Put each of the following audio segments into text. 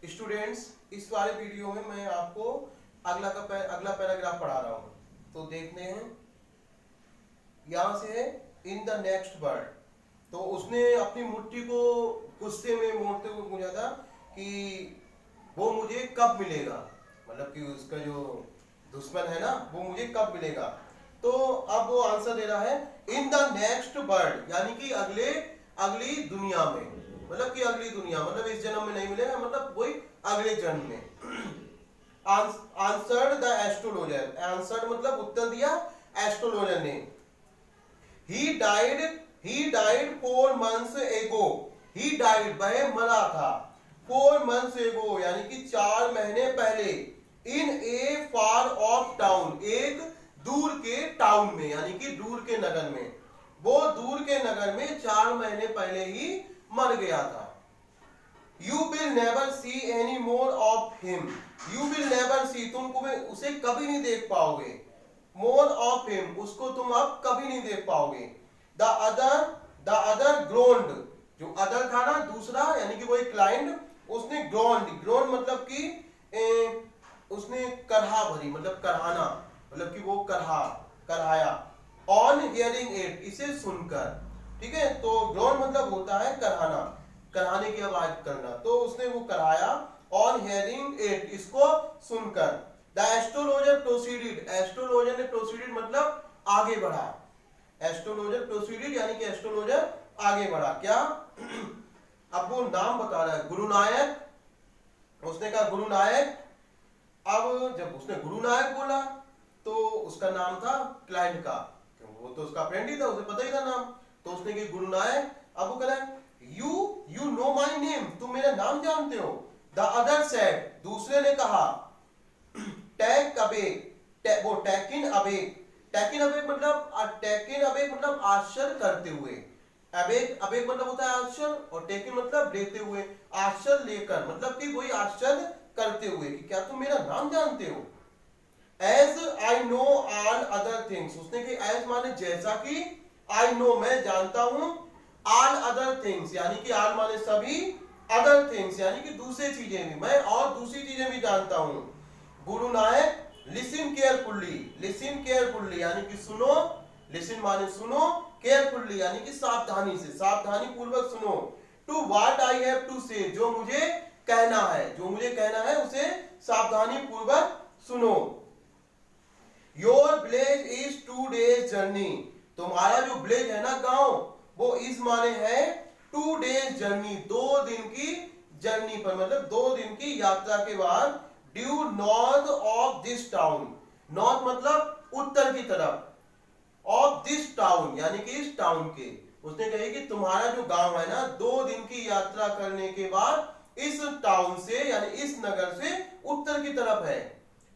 Students, इस वाले video में मैं आपको अगला पैराग्राफ पढ़ा रहा हूँ। तो देखते हैं, यहाँ से है इन द नेक्स्ट वर्ड। तो उसने अपनी मुट्ठी को गुस्से में मोड़ते हुए पूछा था कि वो मुझे कब मिलेगा, मतलब कि उसका जो दुश्मन है ना वो मुझे कब मिलेगा। तो अब वो आंसर दे रहा है इन द नेक्स्ट वर्ल्ड, यानी कि अगली दुनिया में, मतलब कि अगली दुनिया मतलब इस जन्म में नहीं मिलेगा, मतलब वही अगले जन्म में। आंसर्ड द एस्ट्रोलॉजर, आंसर्ड मतलब उत्तर दिया एस्ट्रोलॉजर ने। he died 4 months ago, he died वह मरा था 4 months ago यानी कि 4 महीने पहले, in a far off town, एक दूर के टाउन में, यानी कि दूर के नगर में। वो दूर के नगर में 4 महीने पहले ही मर गया था। You will never see any more of him. You will never see, तुम उसे कभी नहीं देख पाओगे। More of him, उसको तुम अब कभी नहीं देख पाओगे। The other groaned, जो अदर था ना दूसरा, यानी कि वो एक क्लाइंट, उसने groaned मतलब कि उसने करहा भरी, मतलब करहाना, मतलब कि वो करहाया। On hearing it, इसे सुनकर, ठीक है। तो groan मतलब होता है करहाना, कराने की आवाज करना। तो उसने वो कराया ऑन हियरिंग इट, इसको सुनकर। द एस्ट्रोलॉजर प्रोसीडेड, एस्ट्रोलॉजर ने प्रोसीडेड मतलब आगे बढ़ा। एस्ट्रोलॉजर प्रोसीडेड यानी कि एस्ट्रोलॉजर आगे बढ़ा। क्या? अब वो नाम बता रहा है, गुरुनायक। उसने कहा गुरुनायक। अब जब उसने गुरुनायक बोला तो उसका नाम था क्लाइंट का, वो तो उसका फ्रेंड ही था, उसे पता ही था नाम। तो उसने कहा गुरुनायक। अब वो कह रहा है You know my name, तुम मेरा नाम जानते हो। The other said, दूसरे ने कहा take away, वो taken away मतलब आश्चर्य करते हुए। अबे मतलब होता है आश्चर्य, और टेकन मतलब लेते हुए, आश्चर्य लेकर, मतलब कि वही आश्चर्य करते हुए कि क्या तुम मेरा नाम जानते हो। As I know all other things, उसने कहा as माने जैसा कि, I know मैं जानता हूं, all other things यानी कि all माने सभी, other things यानी कि दूसरी चीजें भी, मैं और दूसरी चीजें भी जानता हूं। गुरु नायक listen carefully यानी कि सुनो, listen माने सुनो, carefully यानी कि सावधानी से, सावधानी पूर्वक सुनो। to what I have to say, जो मुझे कहना है उसे सावधानी पूर्वक सुनो। your village is 2 days journey, तुम्हारा जो विलेज है ना गांव, वो इस माने है 2 days जर्नी, 2 दिन की जर्नी पर, मतलब 2 दिन की यात्रा के बाद। Due north of this town, north मतलब उत्तर की तरफ, ऑफ दिस टाउन यानी कि इस टाउन के। उसने कही कि तुम्हारा जो गांव है ना 2 दिन की यात्रा करने के बाद इस टाउन से यानी इस नगर से उत्तर की तरफ है।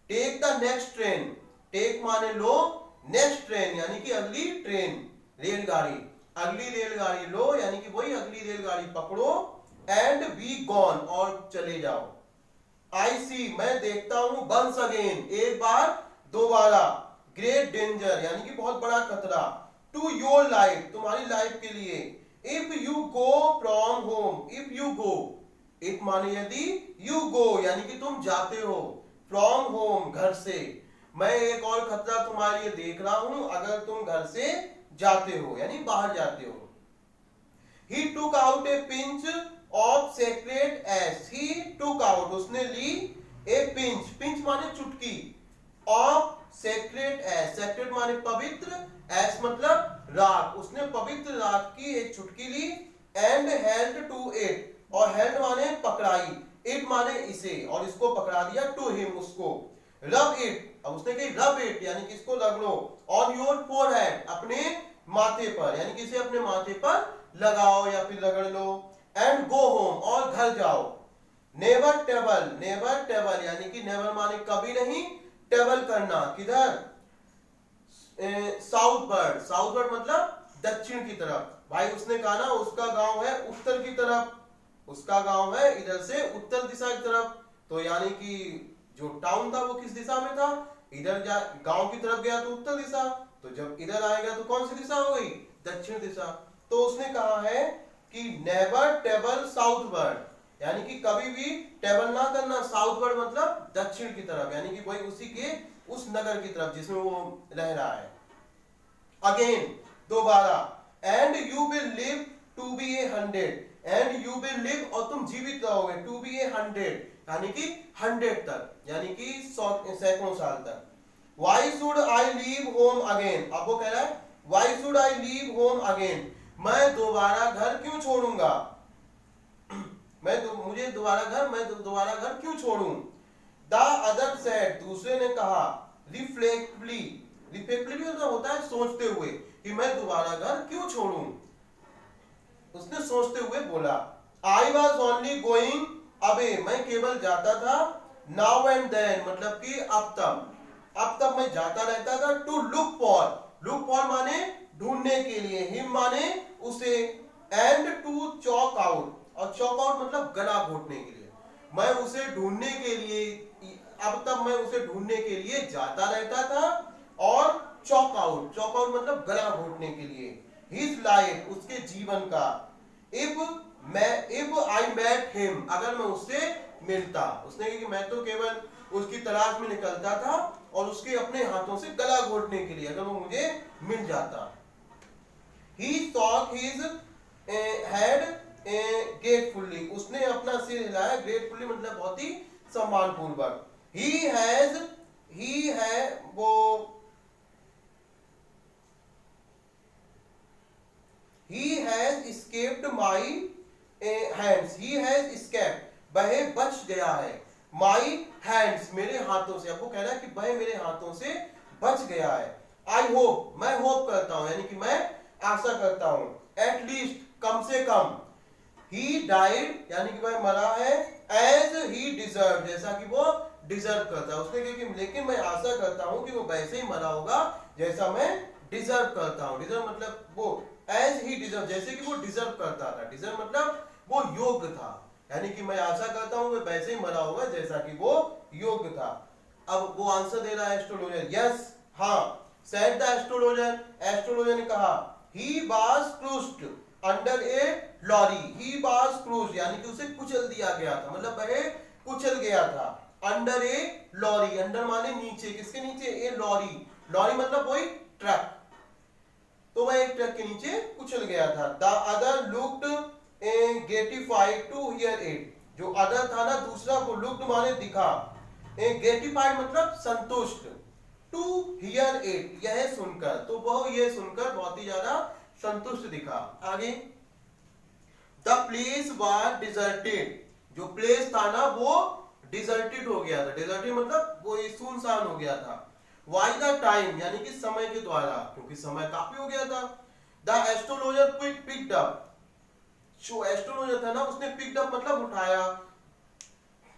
Take the next train, take माने लो, नेक्स्ट ट्रेन यानी कि अगली ट्रेन, रेलगाड़ी, अगली रेलगाड़ी लो यानी कि वही अगली रेलगाड़ी पकड़ो। एंड बी गॉन, और चले जाओ। आई सी मैं देखता हूं, वंस अगेन एक बार दोबारा, ग्रेट डेंजर यानी कि बहुत बड़ा खतरा, टू योर लाइफ तुम्हारी लाइफ के लिए। If you go from home, if you go, if माने यदि, यू गो यानी कि तुम जाते हो, फ्रॉम होम घर से, मैं एक और खतरा तुम्हारे लिए देख रहा हूं अगर तुम घर से जाते हो यानी बाहर जाते हो। He took out a pinch of sacred ash, he took out उसने ली, a pinch, pinch माने चुटकी, of sacred ash, sacred माने पवित्र, ash मतलब राख, उसने पवित्र राख की एक चुटकी ली। and held to it, और held माने पकड़ाई, it माने इसे, और इसको पकड़ा दिया, to him उसको। rub it, अब उसने कही rub it यानी कि इसको रगड़ो, on your forehead अपने माथे पर, यानी कि इसे अपने माथे पर लगाओ या फिर रगड़ लो। एंड गो होम, और घर जाओ। नेवर टेबल यानी कि नेवर माने कभी नहीं, टेबल करना किधर, साउथ मतलब दक्षिण की तरफ। भाई उसने कहा ना उसका गांव है उत्तर की तरफ, उसका गांव है इधर से उत्तर दिशा की तरफ। तो यानी कि जो टाउन था वो किस दिशा में था, इधर गांव की तरफ गया तो उत्तर दिशा, तो जब इधर आएगा तो कौन सी दिशा हो गई, दक्षिण दिशा। तो उसने कहा है कि नेवर टेबल साउथवर्ड यानी कि कभी भी ट्रेवल ना करना, साउथवर्ड मतलब दक्षिण की तरफ, यानी कि वही उसी के उस नगर की तरफ जिसमें वो रह रहा है। अगेन दोबारा, and you will live to be 100, and you will live और तुम जीवित रहोगे, टू बी 100 यानी कि 100 तक, यानी कि सैकड़ों साल तक। Why should I leave home again? अब वो कह रहा है Why should I leave home again? मैं दोबारा घर क्यों छोड़ूंगा? मुझे दोबारा घर क्यों छोड़ूं? The other said, दूसरे ने कहा, reflectively मतलब होता है सोचते हुए, कि मैं दोबारा घर क्यों छोड़ूं? उसने सोचते हुए बोला, I was only going away, मैं केवल जाता था, now and then मतलब कि अब तक मैं जाता रहता था, टू लुक फॉर माने ढूंढने के लिए, हिम माने उसे, एंड टू चॉक आउट, और चॉक आउट मतलब गला घोटने के लिए, मैं उसे ढूंढने के लिए, अब तक मैं उसे ढूंढने के लिए जाता रहता था, और चॉक आउट मतलब गला घोटने के लिए, हिज लाइफ उसके जीवन का, इफ आई मेट हिम अगर मैं उससे मिलता, उसने कहा कि मैं तो केवल उसकी तलाश में निकलता था और उसके अपने हाथों से गला घोटने के लिए, अगर वो मुझे मिल जाता। He shook his head gratefully, उसने अपना सिर हिलाया, gratefully मतलब बहुत ही सम्मानपूर्वक। He has escaped my hands, he has escaped वह बच गया है, my hands मेरे हाथों से, अब वो कह रहा है कि वह मेरे हाथों से बच गया है। I hope मैं होप करता हूं, यानी कि मैं आशा करता हूं, at least कम से कम, he died यानी कि वह मरा है, as he deserved जैसा कि वो डिजर्व करता है। उसने कहा कि लेकिन मैं आशा करता हूं कि वो वैसे ही मरा होगा जैसा मैं डिजर्व करता हूं। डिजर्व मतलब वो एज ही डिजर्व, जैसे कि वो डिजर्व करता था, डिजर्व मतलब वो योग्य था, यानी कि मैं आशा करता हूं वो वैसे ही मरा होगा जैसा कि वो योग्य था। अब वो आंसर दे रहा है एस्ट्रोलॉजर, यस हाँ, सेड द एस्ट्रोलॉजर, एस्ट्रोलॉजर ने कहा, he was crushed under a lorry, he was crushed यानी कि उसे कुचल दिया गया था, मतलब वह कुचल गया था, अंडर ए लॉरी, अंडर माने नीचे, किसके नीचे, ए लॉरी, लॉरी मतलब वही ट्रक, तो वह एक ट्रक के नीचे कुचल गया था। The other looked gratified to hear it, जो अदर था ना दूसरा, वो लुक्ड माने दिखा, गेटिफाइड मतलब संतुष्ट, टू हियर इट यह सुनकर, तो वह यह सुनकर बहुत ही ज्यादा संतुष्ट दिखा। आगे, द प्लेस वाज डिजर्टेड, जो प्लेस था ना वो डिजर्टेड हो गया था, डिजर्टेड मतलब वो सुनसान हो गया था। Why the time यानी कि समय के द्वारा, क्योंकि समय काफी हो गया था। The astrologer picked up, जो एस्ट्रोलॉजर था ना उसने picked up मतलब उठाया,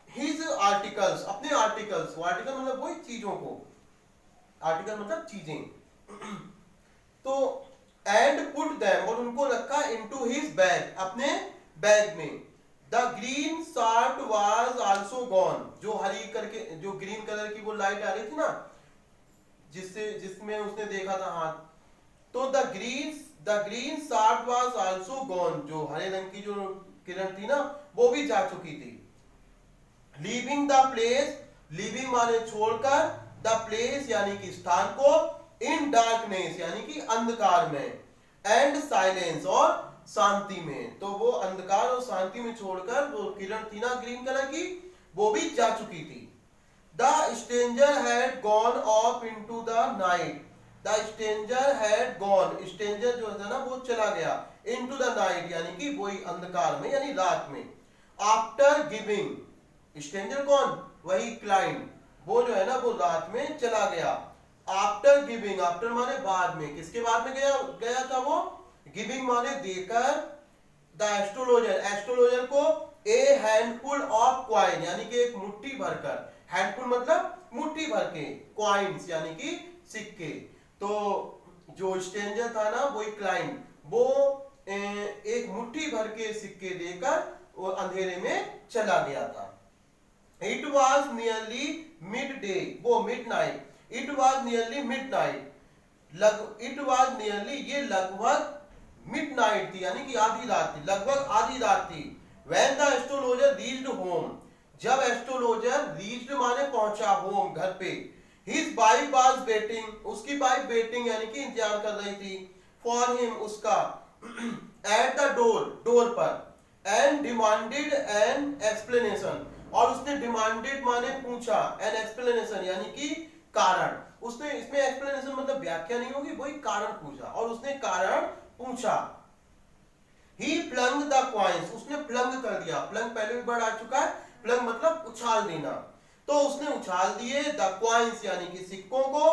his articles अपने आर्टिकल्स, वो आर्टिकल मतलब वही चीजों को, आर्टिकल मतलब चीजें, तो and put them और उनको रखा into his bag अपने बैग में। The green shart was also gone, जो हरी करके, जो ग्रीन कलर की वो लाइट आ रही थी ना जिसमें उसने देखा था हाथ, तो the green short was also gone, जो हरे रंग की जो किरण थी ना वो भी जा चुकी थी। लीविंग द प्लेस, लीविंग माने छोड़कर, द प्लेस यानी कि स्थान को, इन डार्कनेस यानी कि अंधकार में, एंड साइलेंस और शांति में, तो वो अंधकार और शांति में छोड़कर वो किरण थी ना ग्रीन कलर की वो भी जा चुकी थी। The stranger had gone off into the night. The stranger had gone. Stranger जो है ना वो चला गया into the night यानी कि वही अंधकार में यानी रात में। After giving. Stranger कौन? वही client. वो जो है ना वो रात में चला गया। After giving. After माने बाद में। किसके बाद में गया था वो? Giving माने देकर। The astrologer को a handful of coin यानी कि एक मुट्ठी भरकर, हैंडफुल मतलब मुट्ठी भर के, कॉइन्स यानी कि सिक्के, तो जो स्ट्रेंजर था ना वही क्लाइंट, वो एक मुट्ठी भर के सिक्के देकर वो अंधेरे में चला गया था। It was nearly mid day, वो mid night, it was nearly mid night, it was nearly ये लगभग मिड नाइट थी यानी कि आधी रात थी, लगभग आधी रात थी, When the astrologer reached home, जब एस्ट्रोलॉजर रीच्ड माने पहुंचा होम घर पे, his wife was waiting, उसकी वाइफ वेटिंग यानी कि इंतजार कर रही थी, for him उसका, at the door डोर पर, and demanded an explanation, और उसने demanded माने पूछा, an explanation यानी कि कारण, उसने इसमें explanation मतलब व्याख्या नहीं होगी, वही कारण पूछा और उसने कारण पूछा। He flung the coins, उसने फ्लंग कर दिया, फ्लंग पहले भी वर्ड आ चुका है, फ्लंग मतलब उछाल देना, तो उसने उछाल दिए द कॉइन्स यानी कि सिक्कों को,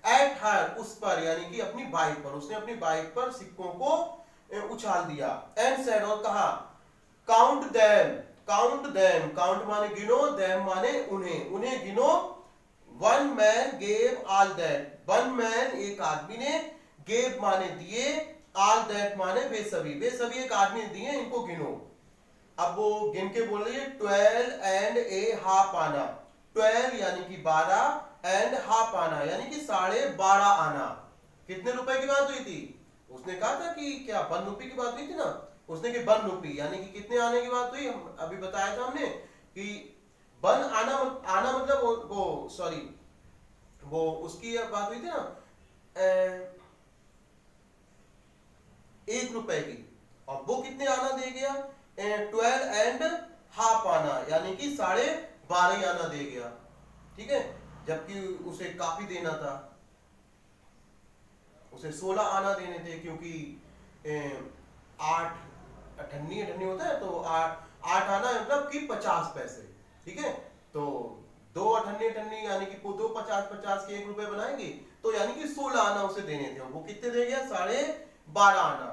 एट हर उस पर यानी कि अपनी वाइफ पर, उसने अपनी वाइफ पर सिक्कों को उछाल दिया, एंड सेड और कहा, count them, count them, count माने गिनो, देम माने उन्हें, उन्हें गिनो, one man gave all that, one man एक आदमी ने, गेव माने दिए, ऑल दैट माने वे सभी एक आदमी ने दिए, इनको गिनो। अब वो गिन के बोल रही है 12 एंड ए हाफ आना, 12 यानी कि 12 एंड हाफ आना यानी कि 12.5 आना। कितने रुपए की बात हुई थी? उसने कहा था कि क्या 1 रुपये की बात हुई थी ना, उसने कि 1 रुपये यानी कि कितने आने की बात हुई, हम अभी बताया था हमने कि 1 आना, आना मतलब वो सॉरी वो उसकी बात हुई थी ना 1 रुपए की, और वो कितने आना दे गया 12 एंड हाफ आना यानी कि 12.5 आना दे गया, ठीक है, जबकि उसे काफी देना था, उसे 16 आना देने थे, क्योंकि 8 अठन्नी होता है, तो 8 आना मतलब कि 50 पैसे, ठीक है, तो 2 अठन्नी यानी कि 2 50 के 1 रुपए बनाएंगे, तो यानी कि 16 आना उसे देने थे, वो कितने दे गया 12.5 आना।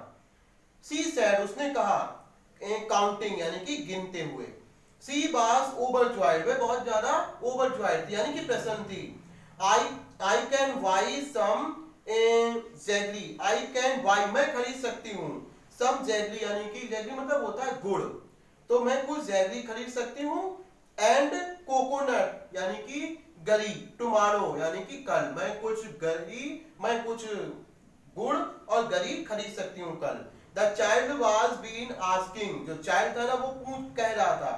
सी सैड उसने कहा, काउंटिंग यानी कि गिनते हुए, सी वाज ओवरजॉयड, वे बहुत ज्यादा ओवरजॉयड थी यानी कि प्रसन्न थी। I can buy some jaggery, I can buy मैं खरीद सकती हूँ, सम जैगरी यानी कि जैगरी मतलब होता है गुड़, तो मैं कुछ जैगरी खरीद सकती हूँ, एंड कोकोनट यानी कि गरी, टुमारो यानी कि कल, मैं कुछ गुड़ और गरी खरीद सकती हूँ कल। The child was been asking, जो चाइल्ड था ना वो पूछ कह रहा था,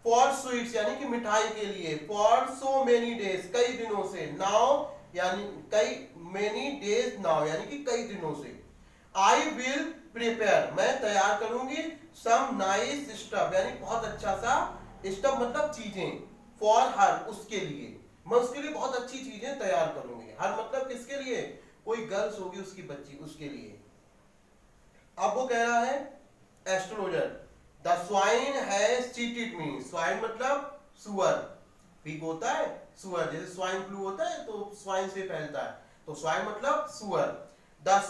फॉर स्वीट्स यानी कि मिठाई के लिए, फॉर सो मेनी डेज कई दिनों से, नाउ यानी कई, मेनी डेज नाउ यानी कि कई दिनों से, आई विल प्रिपेयर मैं तैयार करूंगी, सम नाइस स्टफ यानी बहुत अच्छा सा, स्टफ मतलब चीजें, फॉर हर उसके लिए, मैं उसके लिए बहुत अच्छी चीजें तैयार करूंगी, हर मतलब किसके लिए, कोई गर्ल्स होगी उसकी बच्ची, उसके लिए। अब वो कह रहा है astrologer, the swine has cheated me, swine मतलब सुअर, पिग होता है सुअर, जैसे स्वाइन फ्लू होता है तो स्वाइन से फैलता है, तो स्वाइन मतलब सुअर, the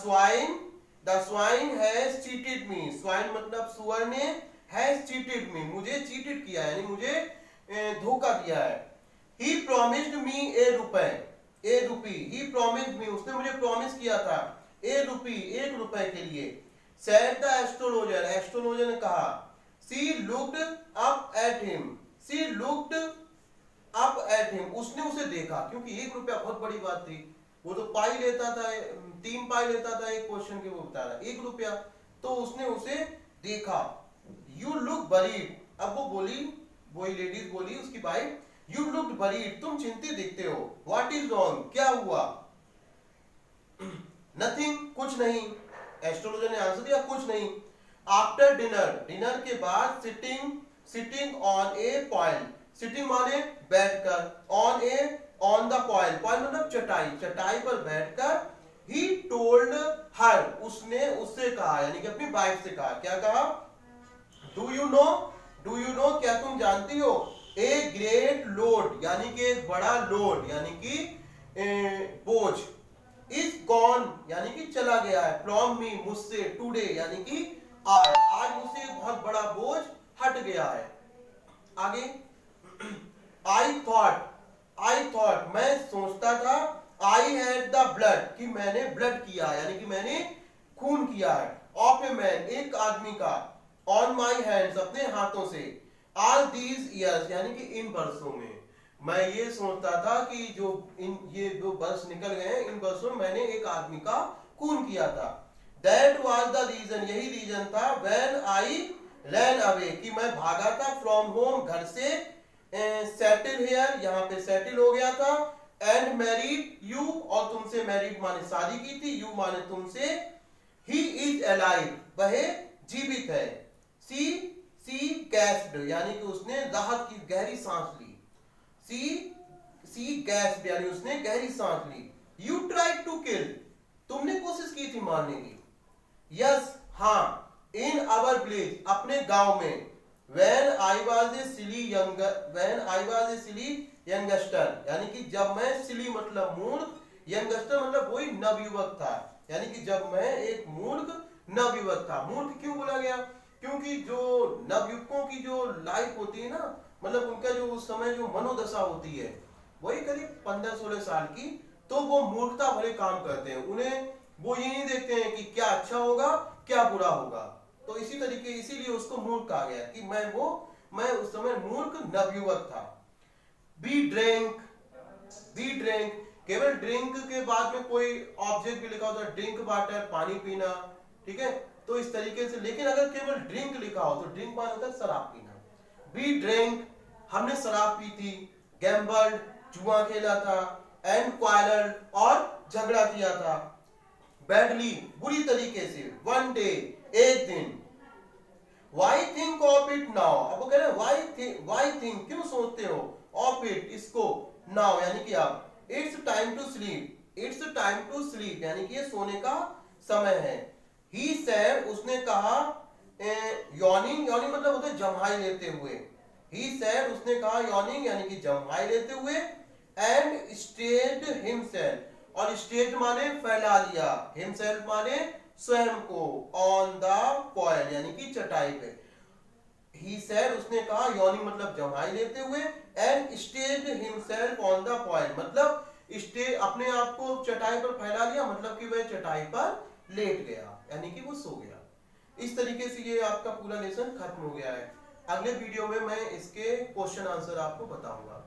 swine has cheated me, swine मतलब सुअर ने, हैज चीटेड मी मुझे चीटेड किया यानी मुझे धोखा दिया है। He promised me A rupee, he promised मी उसने मुझे प्रॉमिस किया था, ए रुपी 1 रुपए के लिए। Said the astrologer, एस्ट्रोलॉजर ने कहा, she looked up at him, she looked up at him, उसने उसे देखा, क्योंकि 1 रुपया बहुत बड़ी बात थी, वो तो पाई लेता था, 3 पाई लेता था एक क्वेश्चन के, वो बता रहा 1 रुपया, तो उसने उसे देखा। You look worried, अब वो बोली, वही लेडीज बोली उसकी वाइफ, You looked worried, तुम चिंतित दिखते हो, What is wrong, क्या हुआ? Nothing, कुछ नहीं, एस्ट्रोलॉजर ने आंसर दिया कुछ नहीं। आफ्टर डिनर के बाद, सिटिंग ऑन ए पॉइल, सिटिंग माने बैठकर, ऑन द पॉइल मतलब चटाई पर बैठकर, ही टोल्ड हर उसने उससे कहा यानी कि अपनी वाइफ से कहा, क्या कहा, डू यू नो क्या तुम जानती हो, ए ग्रेट लोड यानी कि एक बड़ा लोड यानी कि बोझ, इज गॉन यानी कि चला गया है, फ्रॉम मी मुझसे, टुडे यानी कि आज मुझसे एक बहुत बड़ा बोझ हट गया है। आगे, आई थॉट मैं सोचता था, आई हैड द ब्लड कि मैंने ब्लड किया यानी कि मैंने खून किया है, ऑफ ए मैन एक आदमी का, ऑन माई हैंड्स अपने हाथों से, ऑल दीज ईयर्स यानी कि इन वर्षों में, मैं ये सोचता था कि ये जो वर्ष निकल गए इन वर्षों में मैंने एक आदमी का खून किया था। That was the reason, यही रीजन था, when I रैन अवे कि मैं भागा था, फ्रॉम होम घर से, सेटल हियर यहाँ पे सेटल हो गया था, एंड मैरिड यू और तुमसे, मैरिड माने शादी की थी, यू माने तुमसे, ही इज अलाइव वह जीवित है, सी गैस्प्ड यानी कि उसने राहत की गहरी सांस ली, सी गैस्प्ड यानी उसने गहरी सांस ली, यू ट्राइड टू किल तुमने कोशिश की थी मारने की, यस हाँ, इन आवर विलेज अपने गांव में, when I was a silly youngster यानी कि जब मैं silly मतलब मूर्ख, youngster मतलब वही नवयुवक था, यानी कि जब मैं एक मूर्ख नवयुवक था। मूर्ख क्यों बोला गया? क्योंकि जो नवयुवकों की जो लाइफ होती है ना, मतलब उनका जो उस समय जो मनोदशा होती है वही करीब 15-16 साल की, तो वो मूर्खता भरे काम करते हैं, उन्हें वो ये नहीं देखते हैं कि क्या अच्छा होगा क्या बुरा होगा, तो इसी तरीके इसीलिए उसको मूर्ख कहा गया कि मैं उस समय मूर्ख नवयुवक था। बी ड्रिंक केवल ड्रिंक के बाद में कोई ऑब्जेक्ट भी लिखा होता है, ड्रिंक वाटर पानी पीना, ठीक है, तो इस तरीके से, लेकिन अगर केवल ड्रिंक लिखा हो तो ड्रिंक माने होता है शराब पीना। बी ड्रिंक हमने शराब पी थी, गैम्बल्ड जुआ खेला था, एंड क्वारल और झगड़ा किया था, बैडली बुरी तरीके से, वन डे एक दिन, why think of it now अब वो कह रहे हैं वाई थिंक क्यों सोचते हो, ऑफ इट इसको, नाउ यानी कि अब, इट्स टाइम टू स्लीप यानी कि ये सोने का समय है, ही सेड उसने कहा, यॉर्निंग मतलब होता है जम्हाई लेते हुए, ही सेड उसने कहा, यॉर्निंग यानी कि जम्हाई लेते हुए, एंड स्टेड हिमसेल्फ और स्टेड माने फैला लिया, हिमसेल्फ माने स्वयं को, ऑन द पॉइल यानी कि चटाई पे, ही सेड उसने कहा, यॉर्निंग मतलब जम्हाई लेते हुए, and stayed himself on the pole मतलब स्टे अपने आप को चटाई पर फैला लिया, मतलब कि वह चटाई पर लेट गया यानी कि वो सो गया। इस तरीके से ये आपका पूरा लेसन खत्म हो गया है। अगले वीडियो में मैं इसके क्वेश्चन आंसर आपको बताऊंगा।